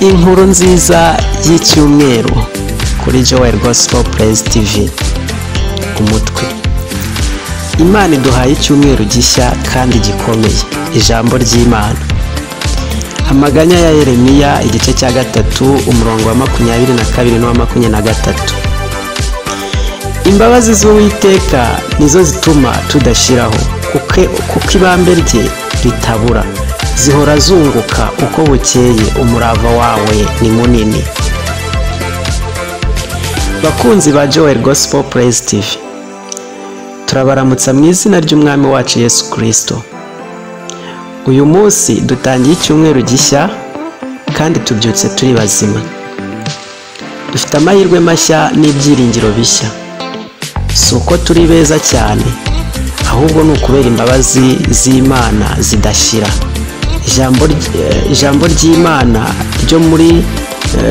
inkuru nziza y'icyumweru kuri Joel Gospel Praise TV. Umutwe: Imana iduhaye icyumweru gishya kandi gikomeye. Ijambo ry'Imana. Amaganya ya Yeremiya igice cya 3 umurongo wa 22 n'uwa 23. Imbabazi z'Uwiteka nizo zituma tudashiraho, kuko ibambe rye ritabura, zihora zunguka uko bukeye, umurava wawe ni munini. Bakunzi ba Joel Gospel Praise TV, turabaramutsa mu izina ry'Umwami wacu Yesu Kristo. Uyu munsi dutangiye icyumweru gishya kandi tubyutse turi bazima. Dufite amahirwe mashya n'ibyiringiro bishya. Si uko turi beza cyane, ahubwo ni ukubera imbabazi z'Imana zidashira. Ijambo ry'Imana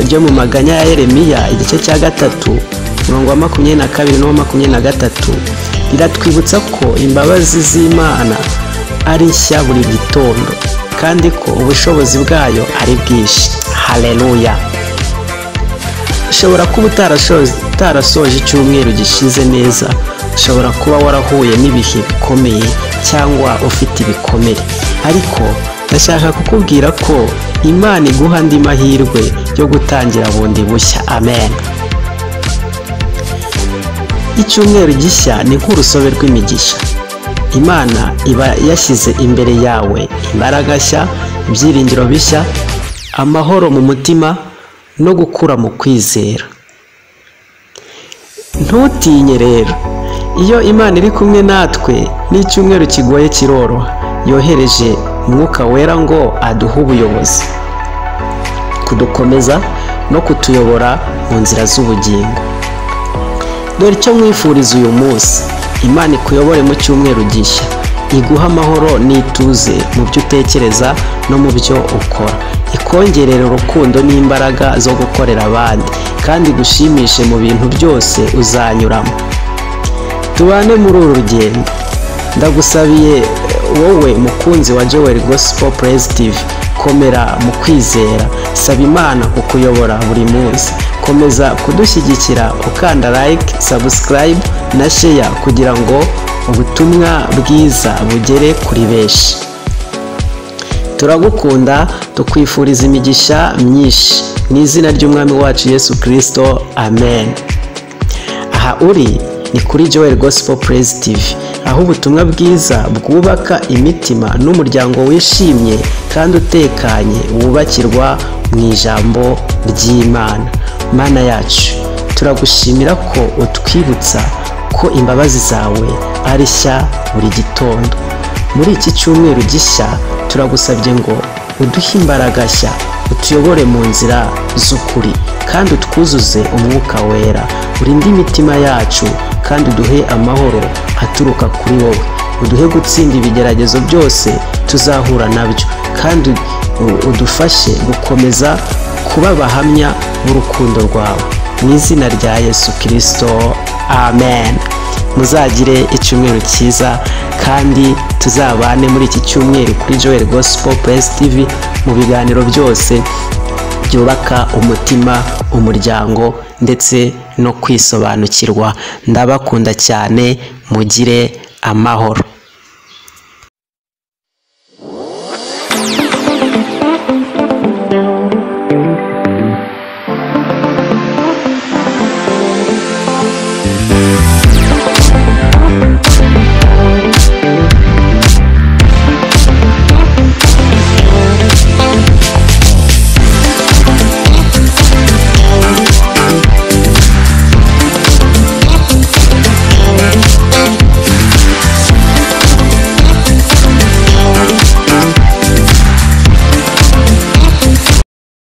ryo mu maganya ya Yeremiya igice cya 3 umurongo wa 22 n'uwa 23 riratwibutsa ko imbabazi z'Imana ari nshya buri gitondo, kandi ko ubushobozi bwayo ari bwinshi. Haleluya! Ushobora kuba utarasoje icyumweru gishize neza, ushobora kuba warahuye n'ibihe bikomeye cyangwa ufite ibikomere, ariko ndashaka kukubwira ko Imana iguha andi mahirwe yo gutangira bundi bushya. Amen. Icyumweru gishya ni nk'urusobe rw'imigisha. Imana iba yashyize imbere yawe imbaraga nshya, ibyiringiro bishya, amahoro mu mutima no gukura mu kwizera. Ntutinye rero, iyo Imana iri kumwe natwe n'icyumweru kigoye kiroroha. Yohereje Umwuka Wera ngo aduhe ubuyobozi, kudukomeza no kutuyobora mu nzira z'ubugingo. Dore icyo mwifuriza uyu munsi: Imana ikuyobore mu cyumweru gishya, iguha amahoro n'ituze mu byo utekereza no mu byo ukora, ikongerera urukundo n'imbaraga zo gukorera abandi, kandi gushimishe mu bintu byose uzanyuramo. Tubane muri uru rugendo. Ndagusabiye wowe mukunzi wa Joel Gospel Praise TV, komera mu kwizera. Saba Imana kukuyobora buri munsi. Komeza kudushyigikira ukanda like, subscribe na share kugira ngo ubutumwa bwiza bugere kuri benshi. Turagukunda, tukwifuriza imigisha myinshi mu izina ry'Umwami wacu Yesu Kristo. Amen. Aha uri ni kuri Joel Gospel Praise TV, aho ubutumwa bwiza bwubaka imitima n'umuryango wishimye kandi utekanye wubakirwa mu ijambo ry'Imana. Mana yacu, turagushimira ko utwibutsa ko imbabazi zawe ari nshya buri gitondo. Muri iki cyumweru gishya turagusabye ngo uduhe imbaraga nshya, utuyobore mu nzira z'ukuri, kandi utwuzuze Umwuka Wera. Urinde imitima yacu kandi uduhe amahoro aturuka kuri wowe. Uduhe gutsinda ibigeragezo byose tuzahura nabyo, kandi udufashe gukomeza kuba abahamya b'urukundo rwawe. Mu izina rya Yesu Kristo. Amen. Muzagire icyumweru cyiza, kandi tuzabane muri iki cyumweru kuri Joel Gospel Praise TV mu biganiro byose byubaka umutima, umuryango ndetse no kwisobanukirwa. Ndabakunda cyane, mugire amahoro.